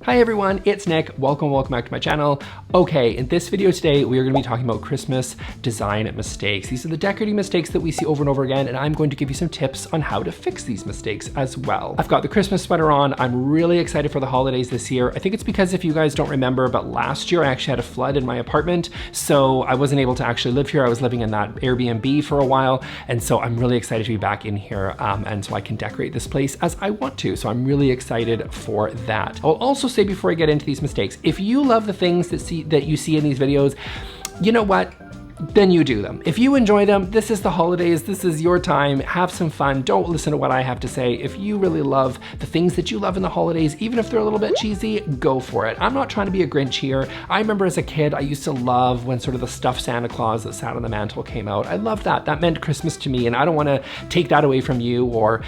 Hi everyone, it's Nick. Welcome back to my channel. Okay, in this video today, we are going to be talking about Christmas design mistakes. These are the decorating mistakes that we see over and over again, and I'm going to give you some tips on how to fix these mistakes as well. I've got the Christmas sweater on. I'm really excited for the holidays this year. I think it's because if you guys don't remember, but last year I actually had a flood in my apartment, so I wasn't able to actually live here. I was living in that Airbnb for a while, and so I'm really excited to be back in here, and so I can decorate this place as I want to. So I'm really excited for that. I'll also say before I get into these mistakes, if you love the things that you see in these videos, you know what? Then you do them. If you enjoy them, this is the holidays, this is your time, have some fun. Don't listen to what I have to say. If you really love the things that you love in the holidays, even if they're a little bit cheesy, go for it. I'm not trying to be a Grinch here. I remember as a kid, I used to love when sort of the stuffed Santa Claus that sat on the mantle came out. I loved that. That meant Christmas to me, and I don't want to take that away from you or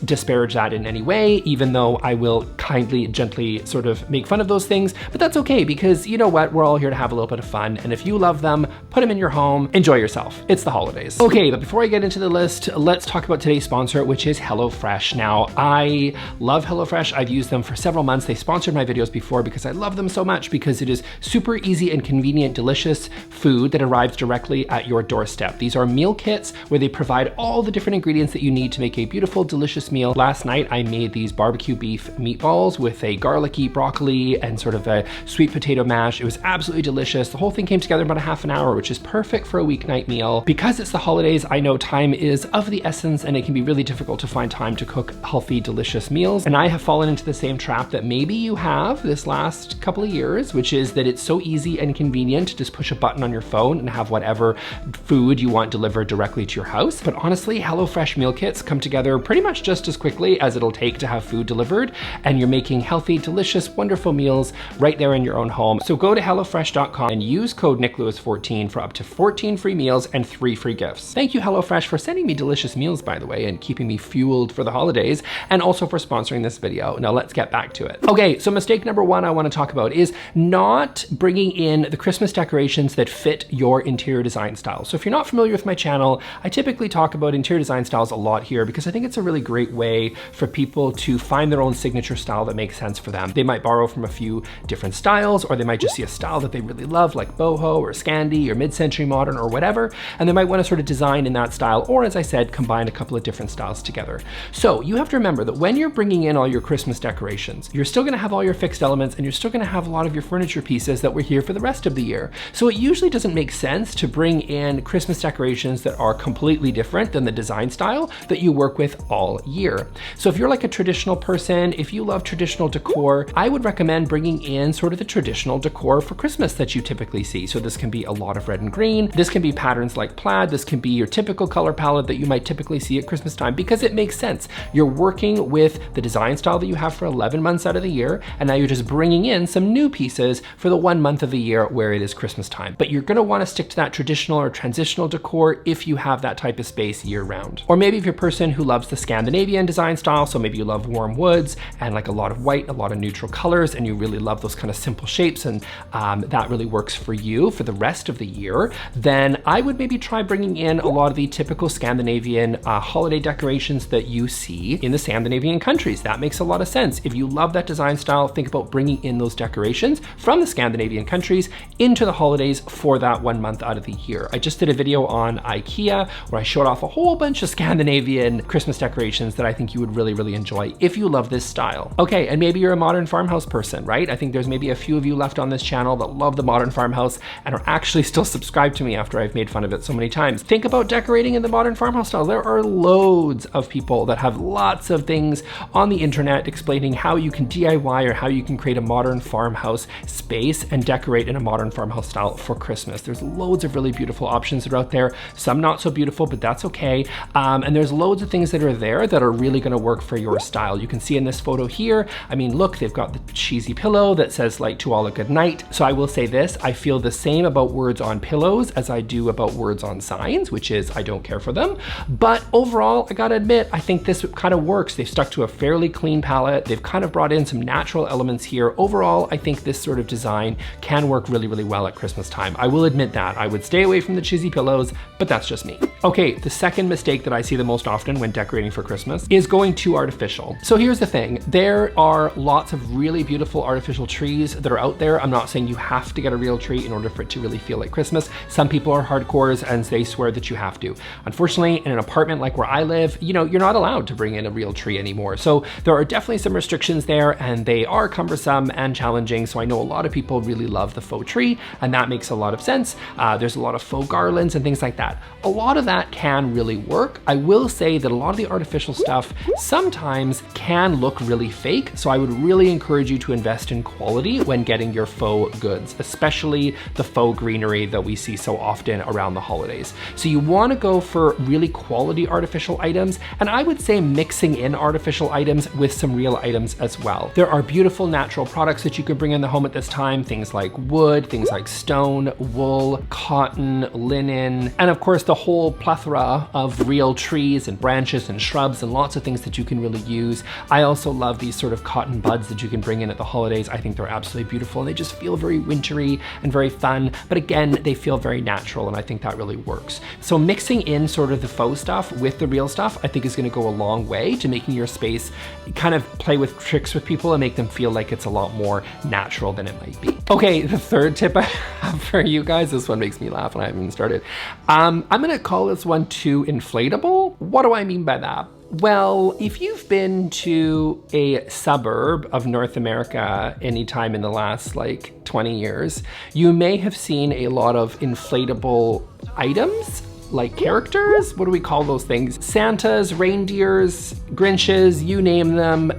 disparage that in any way, even though I will kindly, gently sort of make fun of those things. But that's okay, because you know what? We're all here to have a little bit of fun, and if you love them, put them in your home, enjoy yourself. It's the holidays. Okay, but before I get into the list, let's talk about today's sponsor, which is HelloFresh. Now, I love HelloFresh. I've used them for several months. They sponsored my videos before because I love them so much, because it is super easy and convenient, delicious food that arrives directly at your doorstep. These are meal kits where they provide all the different ingredients that you need to make a beautiful, delicious meal. Last night, I made these barbecue beef meatballs with a garlicky broccoli and sort of a sweet potato mash. It was absolutely delicious. The whole thing came together in about a half an hour, which is perfect for a weeknight meal. Because it's the holidays, I know time is of the essence, and it can be really difficult to find time to cook healthy, delicious meals. And I have fallen into the same trap that maybe you have this last couple of years, which is that it's so easy and convenient to just push a button on your phone and have whatever food you want delivered directly to your house. But honestly, HelloFresh meal kits come together pretty much just as quickly as it'll take to have food delivered, and you're making healthy, delicious, wonderful meals right there in your own home. So go to HelloFresh.com and use code nicklewis14 for up to 14 free meals and 3 free gifts. Thank you, HelloFresh, for sending me delicious meals, by the way, and keeping me fueled for the holidays, and also for sponsoring this video. Now let's get back to it. Okay, so mistake number one I want to talk about is not bringing in the Christmas decorations that fit your interior design style. So if you're not familiar with my channel, I typically talk about interior design styles a lot here because I think it's a really great way for people to find their own signature style that makes sense for them. They might borrow from a few different styles, or they might just see a style that they really love, like boho or Scandi or mid-century modern or whatever, and they might want to sort of design in that style, or as I said, combine a couple of different styles together. So you have to remember that when you're bringing in all your Christmas decorations, you're still going to have all your fixed elements, and you're still going to have a lot of your furniture pieces that were here for the rest of the year. So it usually doesn't make sense to bring in Christmas decorations that are completely different than the design style that you work with all year. So if you're like a traditional person, if you love traditional decor, I would recommend bringing in sort of the traditional decor for Christmas that you typically see. So this can be a lot of red and green. This can be patterns like plaid. This can be your typical color palette that you might typically see at Christmas time, because it makes sense. You're working with the design style that you have for 11 months out of the year, and now you're just bringing in some new pieces for the 1 month of the year where it is Christmas time. But you're gonna wanna stick to that traditional or transitional decor if you have that type of space year round. Or maybe if you're a person who loves the Scandinavian design style, so maybe you love warm woods and like a lot of white, a lot of neutral colors, and you really love those kind of simple shapes, and that really works for you for the rest of the year, then I would maybe try bringing in a lot of the typical Scandinavian holiday decorations that you see in the Scandinavian countries. That makes a lot of sense. If you love that design style, think about bringing in those decorations from the Scandinavian countries into the holidays for that 1 month out of the year. I just did a video on IKEA where I showed off a whole bunch of Scandinavian Christmas decorations that I think you would really, really enjoy if you love this style. Okay, and maybe you're a modern farmhouse person, right? I think there's maybe a few of you left on this channel that love the modern farmhouse and are actually still subscribed to me after I've made fun of it so many times. Think about decorating in the modern farmhouse style. There are loads of people that have lots of things on the internet explaining how you can DIY or how you can create a modern farmhouse space and decorate in a modern farmhouse style for Christmas. There's loads of really beautiful options that are out there. Some not so beautiful, but that's okay. And there's loads of things that are there that are really gonna work for your style. You can see in this photo here, I mean, look, they've got the cheesy pillow that says like, to all a good night. So I will say this, I feel the same about words on pillows pillows as I do about words on signs, which is I don't care for them. But overall, I gotta admit, I think this kind of works. They've stuck to a fairly clean palette. They've kind of brought in some natural elements here. Overall, I think this sort of design can work really, really well at Christmas time. I will admit that. I would stay away from the cheesy pillows, but that's just me. Okay, the second mistake that I see the most often when decorating for Christmas is going too artificial. So here's the thing. There are lots of really beautiful artificial trees that are out there. I'm not saying you have to get a real tree in order for it to really feel like Christmas. Some people are hardcores and they swear that you have to. Unfortunately, in an apartment like where I live, you know, you're not allowed to bring in a real tree anymore. So there are definitely some restrictions there, and they are cumbersome and challenging. So I know a lot of people really love the faux tree, and that makes a lot of sense. There's a lot of faux garlands and things like that. A lot of that can really work. I will say that a lot of the artificial stuff sometimes can look really fake. So I would really encourage you to invest in quality when getting your faux goods, especially the faux greenery that we see so often around the holidays. So you want to go for really quality artificial items, and I would say mixing in artificial items with some real items as well. There are beautiful natural products that you can bring in the home at this time, things like wood, things like stone, wool, cotton, linen, and of course the whole plethora of real trees and branches and shrubs and lots of things that you can really use. I also love these sort of cotton buds that you can bring in at the holidays. I think they're absolutely beautiful, and they just feel very wintry and very fun, but again, they feel very natural, and I think that really works. So mixing in sort of the faux stuff with the real stuff, I think is going to go a long way to making your space kind of play with tricks with people and make them feel like it's a lot more natural than it might be. Okay, the third tip I have for you guys, this one makes me laugh and I haven't even started. I'm gonna call this one too inflatable. What do I mean by that? Well, if you've been to a suburb of North America anytime in the last like 20 years, you may have seen a lot of inflatable items, like characters. What do we call those things? Santas, reindeers, Grinches, you name them.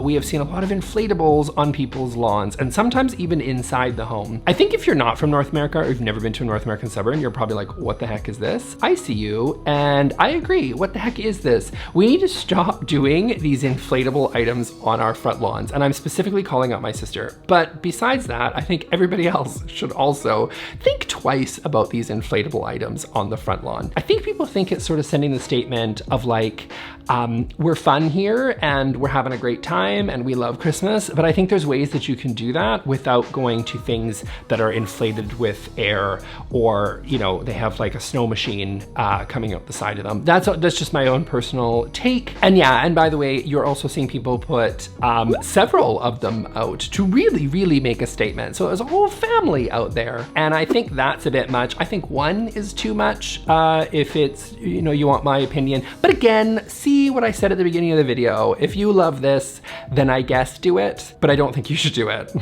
We have seen a lot of inflatables on people's lawns, and sometimes even inside the home. I think if you're not from North America, or you've never been to a North American suburb, you're probably like, what the heck is this? I see you, and I agree. What the heck is this? We need to stop doing these inflatable items on our front lawns, and I'm specifically calling out my sister. But besides that, I think everybody else should also think twice about these inflatable items on the front lawn. I think people think it's sort of sending the statement of like, we're fun here and we're having a great time and we love Christmas, but I think there's ways that you can do that without going to things that are inflated with air, or, you know, they have like a snow machine coming out the side of them. That's just my own personal take. And yeah, and by the way, you're also seeing people put several of them out to really, really make a statement. So there's a whole family out there. And I think that's a bit much. I think one is too much if it's, you know, you want my opinion. But again, see what I said at the beginning of the video. If you love this, then I guess do it, but I don't think you should do it.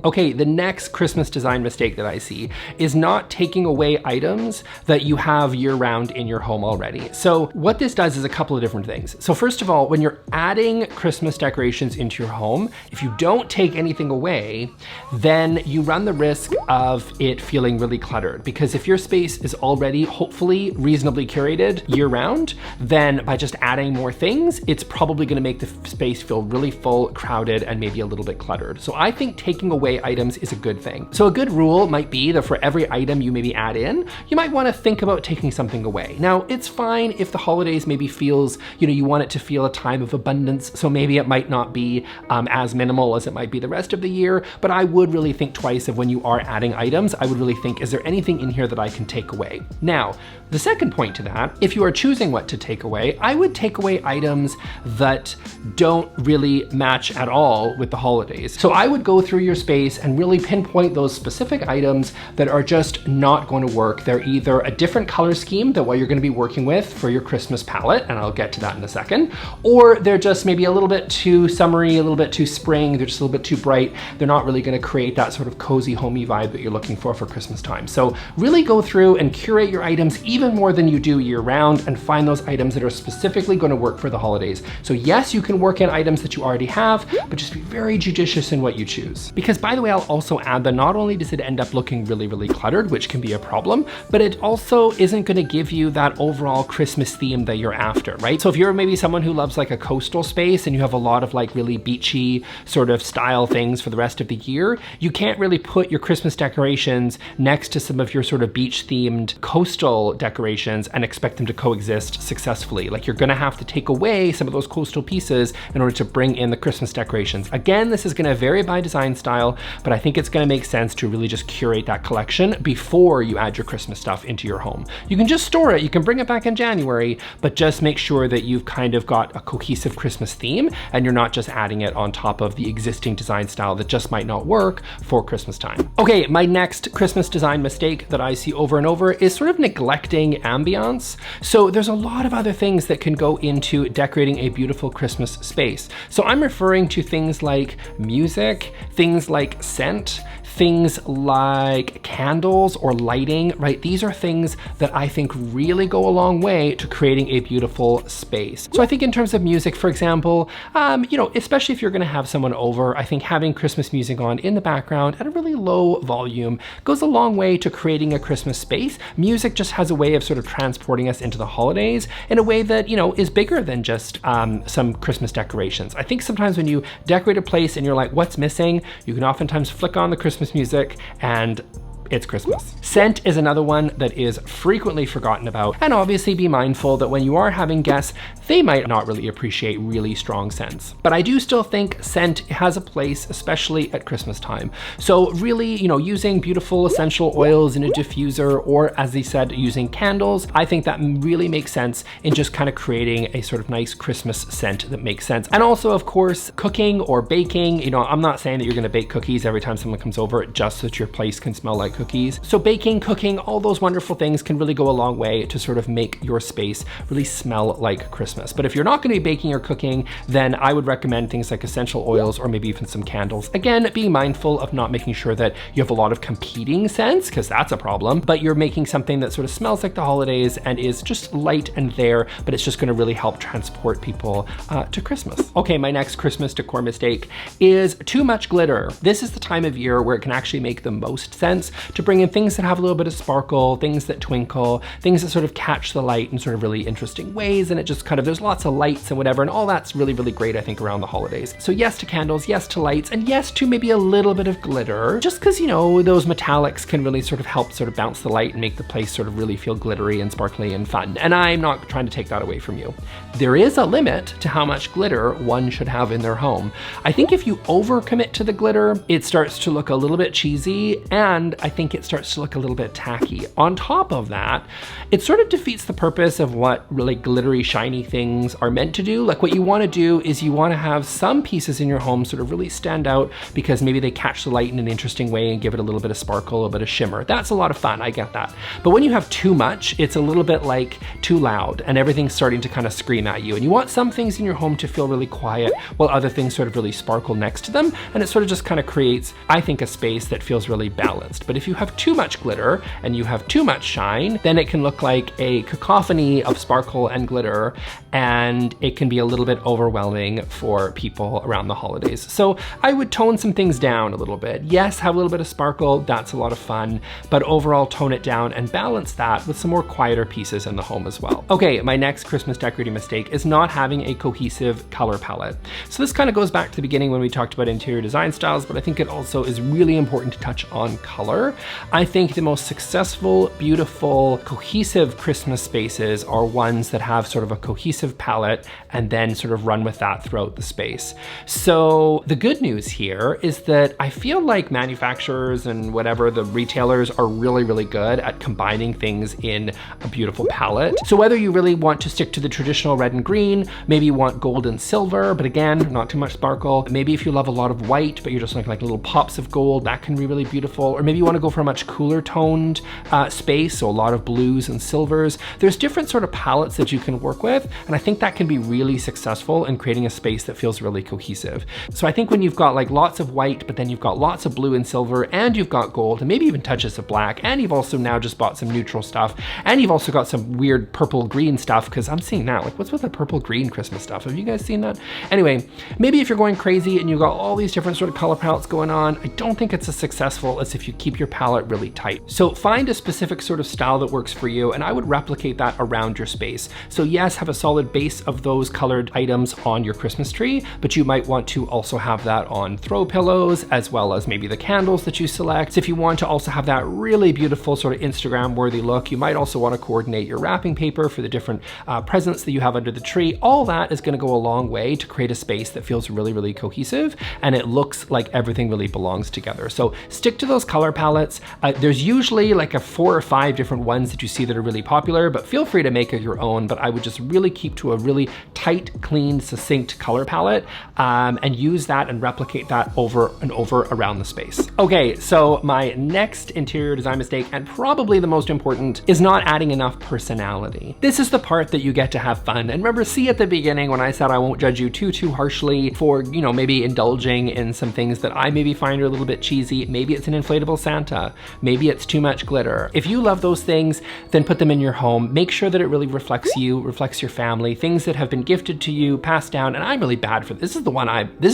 Okay, the next Christmas design mistake that I see is not taking away items that you have year-round in your home already. So what this does is a couple of different things. So first of all, when you're adding Christmas decorations into your home, if you don't take anything away, then you run the risk of it feeling really cluttered. Because if your space is already hopefully reasonably curated year-round, then by just adding more things, it's probably gonna make the space feel really full, crowded, and maybe a little bit cluttered. So I think taking away items is a good thing. So a good rule might be that for every item you maybe add in, you might want to think about taking something away. Now, it's fine if the holidays maybe feels, you know, you want it to feel a time of abundance, so maybe it might not be as minimal as it might be the rest of the year, but I would really think twice of when you are adding items. I would really think, is there anything in here that I can take away? Now, the second point to that, if you are choosing what to take away, I would take away items that don't really match at all with the holidays. So I would go through your space and really pinpoint those specific items that are just not going to work. They're either a different color scheme than what you're going to be working with for your Christmas palette, and I'll get to that in a second, or they're just maybe a little bit too summery, a little bit too spring, they're just a little bit too bright. They're not really going to create that sort of cozy, homey vibe that you're looking for Christmas time. So really go through and curate your items even more than you do year round, and find those items that are specifically going to work for the holidays. So yes, you can work in items that you already have, but just be very judicious in what you choose. use. Because by the way, I'll also add that not only does it end up looking really, really cluttered, which can be a problem, but it also isn't going to give you that overall Christmas theme that you're after, right? So if you're maybe someone who loves like a coastal space and you have a lot of like really beachy sort of style things for the rest of the year, you can't really put your Christmas decorations next to some of your sort of beach themed coastal decorations and expect them to coexist successfully. Like you're gonna have to take away some of those coastal pieces in order to bring in the Christmas decorations. Again, this is gonna vary by design style, but I think it's gonna make sense to really just curate that collection before you add your Christmas stuff into your home. You can just store it, you can bring it back in January, but just make sure that you've kind of got a cohesive Christmas theme and you're not just adding it on top of the existing design style that just might not work for Christmas time. Okay, my next Christmas design mistake that I see over and over is sort of neglecting ambiance. So there's a lot of other things that can go into decorating a beautiful Christmas space. So I'm referring to things like music, things like scent, things like candles or lighting, right? These are things that I think really go a long way to creating a beautiful space. So I think in terms of music, for example, you know, especially if you're gonna have someone over, I think having Christmas music on in the background at a really low volume goes a long way to creating a Christmas space. Music just has a way of sort of transporting us into the holidays in a way that, you know, is bigger than just some Christmas decorations. I think sometimes when you decorate a place and you're like, what's missing? You can oftentimes flick on the Christmas music and it's Christmas. Scent is another one that is frequently forgotten about, and obviously be mindful that when you are having guests, they might not really appreciate really strong scents. But I do still think scent has a place, especially at Christmas time. So really, you know, using beautiful essential oils in a diffuser, or as they said, using candles, I think that really makes sense in just kind of creating a sort of nice Christmas scent that makes sense. And also, of course, cooking or baking. You know, I'm not saying that you're gonna bake cookies every time someone comes over just so that your place can smell like cookies. So baking, cooking, all those wonderful things can really go a long way to sort of make your space really smell like Christmas. But if you're not gonna be baking or cooking, then I would recommend things like essential oils or maybe even some candles. Again, being mindful of not making sure that you have a lot of competing scents, because that's a problem, but you're making something that sort of smells like the holidays and is just light and there, but it's just gonna really help transport people to Christmas. Okay, my next Christmas decor mistake is too much glitter. This is the time of year where it can actually make the most sense to bring in things that have a little bit of sparkle, things that twinkle, things that sort of catch the light in sort of really interesting ways, and it just kind of, there's lots of lights and whatever, and all that's really, really great, I think, around the holidays. So yes to candles, yes to lights, and yes to maybe a little bit of glitter, just because, you know, those metallics can really sort of help sort of bounce the light and make the place sort of really feel glittery and sparkly and fun. And I'm not trying to take that away from you. There is a limit to how much glitter one should have in their home. I think if you overcommit to the glitter, it starts to look a little bit cheesy, and I think it starts to look a little bit tacky. On top of that, it sort of defeats the purpose of what really glittery, shiny things are meant to do. Like, what you want to do is you want to have some pieces in your home sort of really stand out because maybe they catch the light in an interesting way and give it a little bit of sparkle, a little bit of shimmer. That's a lot of fun, I get that. But when you have too much, it's a little bit like too loud and everything's starting to kind of scream at you. And you want some things in your home to feel really quiet while other things sort of really sparkle next to them. And it sort of just kind of creates, I think, a space that feels really balanced. But if you have too much glitter and you have too much shine, then it can look like a cacophony of sparkle and glitter, and it can be a little bit overwhelming for people around the holidays. So I would tone some things down a little bit. Yes, have a little bit of sparkle, that's a lot of fun, but overall tone it down and balance that with some more quieter pieces in the home as well. Okay, my next Christmas decorating mistake is not having a cohesive color palette. So this kind of goes back to the beginning when we talked about interior design styles, but I think it also is really important to touch on color. I think the most successful, beautiful, cohesive Christmas spaces are ones that have sort of a cohesive palette and then sort of run with that throughout the space. So the good news here is that I feel like manufacturers and whatever, the retailers are really, really good at combining things in a beautiful palette. So whether you really want to stick to the traditional red and green, maybe you want gold and silver, but again, not too much sparkle. Maybe if you love a lot of white, but you're just like little pops of gold, that can be really beautiful. Or maybe you want to go for a much cooler toned space, so a lot of blues and silvers, there's different sort of palettes that you can work with, and I think that can be really successful in creating a space that feels really cohesive. So I think when you've got like lots of white, but then you've got lots of blue and silver, and you've got gold, and maybe even touches of black, and you've also now just bought some neutral stuff, and you've also got some weird purple green stuff, because I'm seeing that, like what's with the purple green Christmas stuff? Have you guys seen that? Anyway, maybe if you're going crazy and you've got all these different sort of color palettes going on, I don't think it's as successful as if you keep your palette really tight. So find a specific sort of style that works for you, and I would replicate that around your space. So yes, have a solid base of those colored items on your Christmas tree, but you might want to also have that on throw pillows, as well as maybe the candles that you select. So if you want to also have that really beautiful sort of Instagram worthy look, you might also want to coordinate your wrapping paper for the different presents that you have under the tree. All that is going to go a long way to create a space that feels really, really cohesive, and it looks like everything really belongs together. So stick to those color palettes. There's usually like 4 or 5 different ones that you see that are really popular, but feel free to make it your own. But I would just really keep to a really tight, clean, succinct color palette, and use that and replicate that over and over around the space. Okay, so my next interior design mistake, and probably the most important, is not adding enough personality. This is the part that you get to have fun. And remember, see at the beginning when I said I won't judge you too harshly for, you know, maybe indulging in some things that I maybe find are a little bit cheesy. Maybe it's an inflatable Santa. Maybe it's too much glitter. If you love those things, then put them in your home. Make sure that it really reflects you, reflects your family, things that have been gifted to you, passed down. And I'm really bad for this. This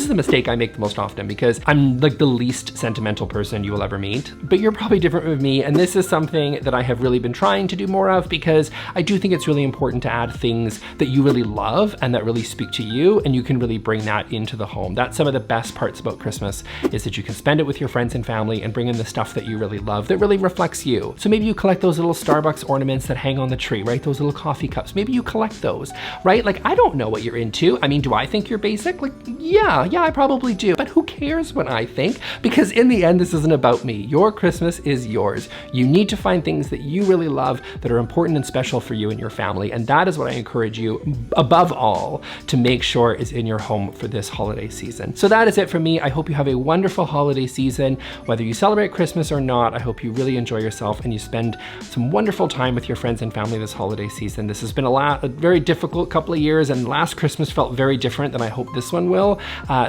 is the mistake I make the most often, because I'm like the least sentimental person you will ever meet. But you're probably different with me, and this is something that I have really been trying to do more of, because I do think it's really important to add things that you really love and that really speak to you, and you can really bring that into the home. That's some of the best parts about Christmas, is that you can spend it with your friends and family and bring in the stuff that you really love, that really reflects you. So maybe you collect those little Starbucks ornaments that hang on the tree, right? Those little coffee cups. Maybe you collect those, right? Like, I don't know what you're into. I mean, do I think you're basic? Like, yeah, I probably do. But who cares what I think? Because in the end, this isn't about me. Your Christmas is yours. You need to find things that you really love, that are important and special for you and your family. And that is what I encourage you, above all, to make sure is in your home for this holiday season. So that is it for me. I hope you have a wonderful holiday season. Whether you celebrate Christmas or not, I hope you really enjoy yourself and you spend some wonderful time with your friends and family this holiday season. This has been a very difficult couple of years, and last Christmas felt very different than I hope this one will.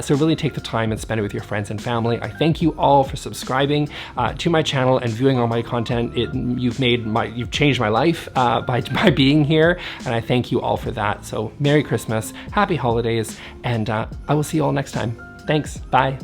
So really take the time and spend it with your friends and family. I thank you all for subscribing to my channel and viewing all my content. You've changed my life by being here, and I thank you all for that. So Merry Christmas, Happy Holidays, and I will see you all next time. Thanks, bye.